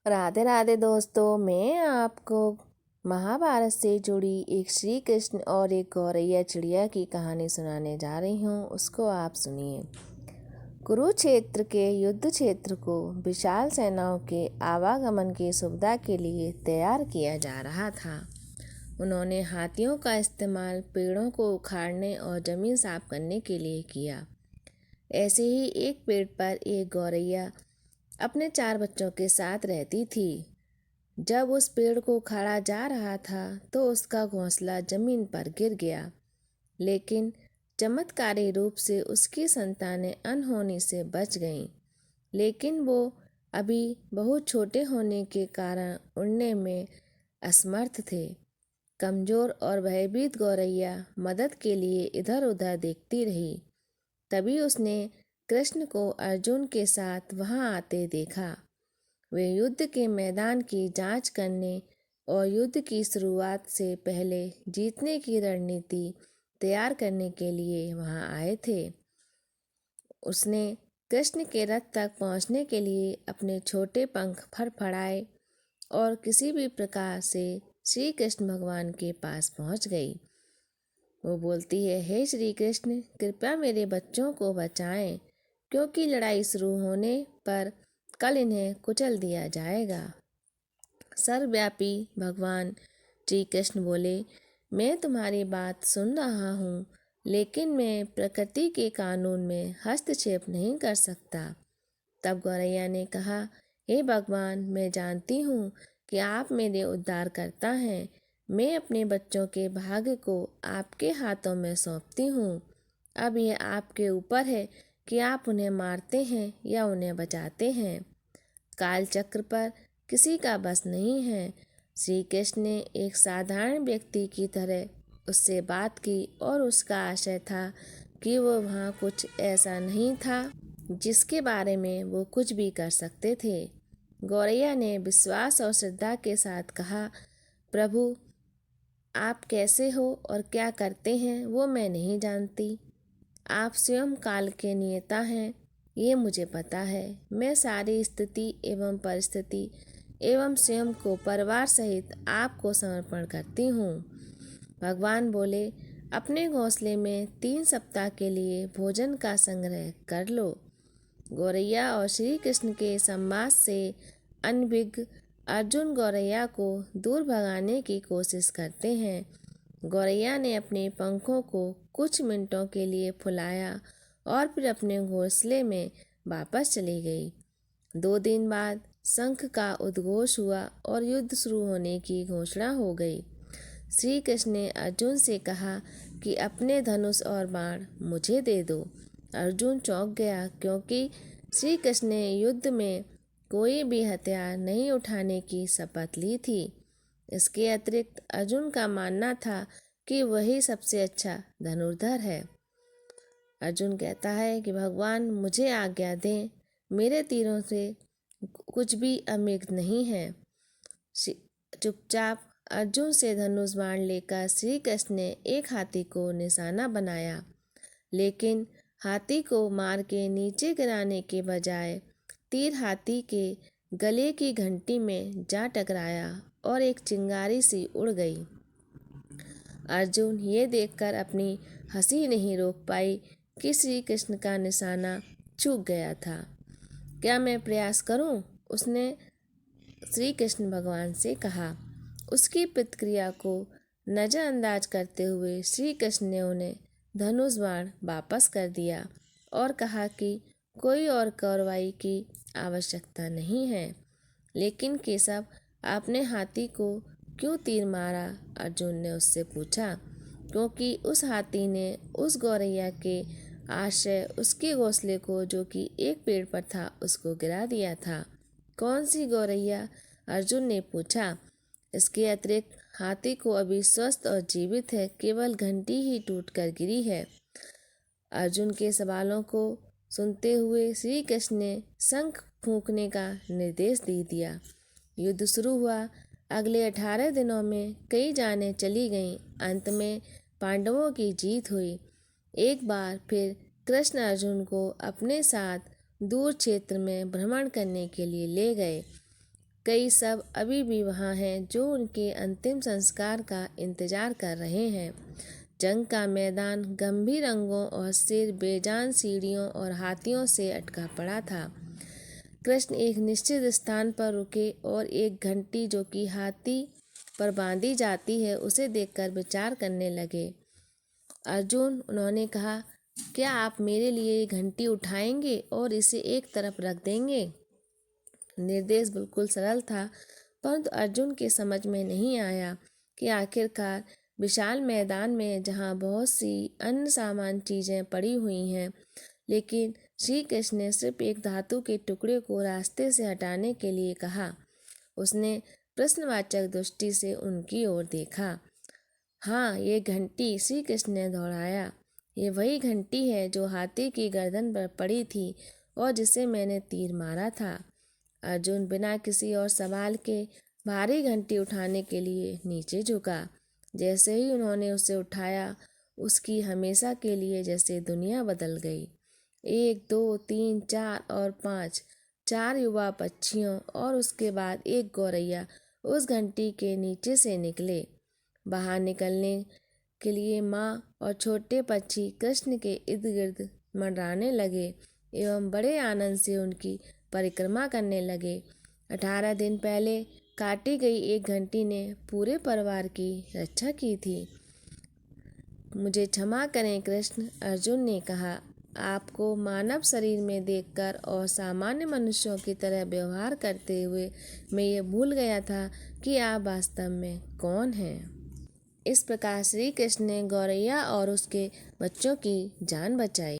राधे राधे दोस्तों, मैं आपको महाभारत से जुड़ी एक श्री कृष्ण और एक गौरैया चिड़िया की कहानी सुनाने जा रही हूँ। उसको आप सुनिए। कुरुक्षेत्र के युद्ध क्षेत्र को विशाल सेनाओं के आवागमन की सुविधा के लिए तैयार किया जा रहा था। उन्होंने हाथियों का इस्तेमाल पेड़ों को उखाड़ने और जमीन साफ करने के लिए किया। ऐसे ही एक पेड़ पर एक गौरैया अपने 4 बच्चों के साथ रहती थी। जब उस पेड़ को उखाड़ा जा रहा था तो उसका घोंसला जमीन पर गिर गया, लेकिन चमत्कारी रूप से उसकी संतानें अनहोनी से बच गईं। लेकिन वो अभी बहुत छोटे होने के कारण उड़ने में असमर्थ थे। कमजोर और भयभीत गौरैया मदद के लिए इधर उधर देखती रही। तभी उसने कृष्ण को अर्जुन के साथ वहां आते देखा। वे युद्ध के मैदान की जांच करने और युद्ध की शुरुआत से पहले जीतने की रणनीति तैयार करने के लिए वहां आए थे। उसने कृष्ण के रथ तक पहुंचने के लिए अपने छोटे पंख फड़फड़ाए और किसी भी प्रकार से श्री कृष्ण भगवान के पास पहुंच गई। वो बोलती है, हे श्री कृष्ण, कृपया मेरे बच्चों को बचाएं, क्योंकि लड़ाई शुरू होने पर कल इन्हें कुचल दिया जाएगा। सर्वव्यापी भगवान श्री कृष्ण बोले, मैं तुम्हारी बात सुन रहा हूँ, लेकिन मैं प्रकृति के कानून में हस्तक्षेप नहीं कर सकता। तब गौरैया ने कहा, हे भगवान, मैं जानती हूँ कि आप मेरे उद्धार करता हैं। मैं अपने बच्चों के भाग्य को आपके हाथों में सौंपती हूँ। अब यह आपके ऊपर है कि आप उन्हें मारते हैं या उन्हें बचाते हैं। काल चक्र पर किसी का बस नहीं है। श्री कृष्ण ने एक साधारण व्यक्ति की तरह उससे बात की और उसका आशय था कि वो वहाँ कुछ ऐसा नहीं था जिसके बारे में वो कुछ भी कर सकते थे। गौरैया ने विश्वास और श्रद्धा के साथ कहा, प्रभु, आप कैसे हो और क्या करते हैं वो मैं नहीं जानती। आप स्वयं काल के नियता हैं, ये मुझे पता है। मैं सारी स्थिति एवं परिस्थिति एवं स्वयं को परिवार सहित आपको समर्पण करती हूँ। भगवान बोले, अपने घोंसले में 3 सप्ताह के लिए भोजन का संग्रह कर लो। गौरैया और श्री कृष्ण के संवाद से अनभिज्ञ अर्जुन गौरैया को दूर भगाने की कोशिश करते हैं। गौरैया ने अपने पंखों को कुछ मिनटों के लिए फुलाया और फिर अपने घोंसले में वापस चली गई। 2 दिन बाद शंख का उद्घोष हुआ और युद्ध शुरू होने की घोषणा हो गई। श्री कृष्ण ने अर्जुन से कहा कि अपने धनुष और बाण मुझे दे दो। अर्जुन चौंक गया, क्योंकि श्री कृष्ण ने युद्ध में कोई भी हथियार नहीं उठाने की शपथ ली थी। इसके अतिरिक्त अर्जुन का मानना था कि वही सबसे अच्छा धनुर्धर है। अर्जुन कहता है कि भगवान, मुझे आज्ञा दें, मेरे तीरों से कुछ भी अमेघ नहीं है। चुपचाप अर्जुन से धनुष बाण लेकर श्री कृष्ण ने एक हाथी को निशाना बनाया, लेकिन हाथी को मार के नीचे गिराने के बजाय तीर हाथी के गले की घंटी में जा टकराया और एक चिंगारी सी उड़ गई। अर्जुन ये देखकर अपनी हंसी नहीं रोक पाई कि श्री कृष्ण का निशाना चूक गया था। क्या मैं प्रयास करूं? उसने श्री कृष्ण भगवान से कहा। उसकी प्रतिक्रिया को नज़रअंदाज करते हुए श्री कृष्ण ने उन्हें धनुष बाण वापस कर दिया और कहा कि कोई और कार्रवाई की आवश्यकता नहीं है। लेकिन केशव, आपने हाथी को क्यों तीर मारा? अर्जुन ने उससे पूछा। क्योंकि उस हाथी ने उस गौरैया के आश्रय उसके घोंसले को, जो कि एक पेड़ पर था, उसको गिरा दिया था। कौन सी गौरैया? अर्जुन ने पूछा। इसके अतिरिक्त हाथी को अभी स्वस्थ और जीवित है, केवल घंटी ही टूटकर गिरी है। अर्जुन के सवालों को सुनते हुए श्री कृष्ण ने शंख फूंकने का निर्देश दे दिया। युद्ध शुरू हुआ। अगले 18 दिनों में कई जानें चली गईं। अंत में पांडवों की जीत हुई। एक बार फिर कृष्ण अर्जुन को अपने साथ दूर क्षेत्र में भ्रमण करने के लिए ले गए। कई सब अभी भी वहाँ हैं जो उनके अंतिम संस्कार का इंतजार कर रहे हैं। जंग का मैदान गंभीर रंगों और सिर बेजान सीढ़ियों और हाथियों से अटका पड़ा था। कृष्ण एक निश्चित स्थान पर रुके और एक घंटी जो कि हाथी पर बांधी जाती है उसे देखकर विचार करने लगे। अर्जुन, उन्होंने कहा, क्या आप मेरे लिए ये घंटी उठाएंगे और इसे एक तरफ रख देंगे? निर्देश बिल्कुल सरल था, परंतु अर्जुन के समझ में नहीं आया कि आखिरकार विशाल मैदान में जहाँ बहुत सी अन्य सामान चीजें पड़ी हुई हैं, लेकिन श्री कृष्ण ने सिर्फ एक धातु के टुकड़े को रास्ते से हटाने के लिए कहा। उसने प्रश्नवाचक दृष्टि से उनकी ओर देखा। हाँ, ये घंटी, श्री कृष्ण ने दोहराया, ये वही घंटी है जो हाथी की गर्दन पर पड़ी थी और जिसे मैंने तीर मारा था। अर्जुन बिना किसी और सवाल के भारी घंटी उठाने के लिए नीचे झुका। जैसे ही उन्होंने उसे उठाया, उसकी हमेशा के लिए जैसे दुनिया बदल गई। 1, 2, 3, 4 और 5, 4 युवा पक्षियों और उसके बाद एक गौरैया उस घंटी के नीचे से निकले। बाहर निकलने के लिए माँ और छोटे पक्षी कृष्ण के इर्द गिर्द मंडराने लगे एवं बड़े आनंद से उनकी परिक्रमा करने लगे। 18 दिन पहले काटी गई एक घंटी ने पूरे परिवार की रक्षा की थी। मुझे क्षमा करें कृष्ण, अर्जुन ने कहा। आपको मानव शरीर में देखकर और सामान्य मनुष्यों की तरह व्यवहार करते हुए मैं ये भूल गया था कि आप वास्तव में कौन हैं। इस प्रकार श्री कृष्ण ने गौरैया और उसके बच्चों की जान बचाई।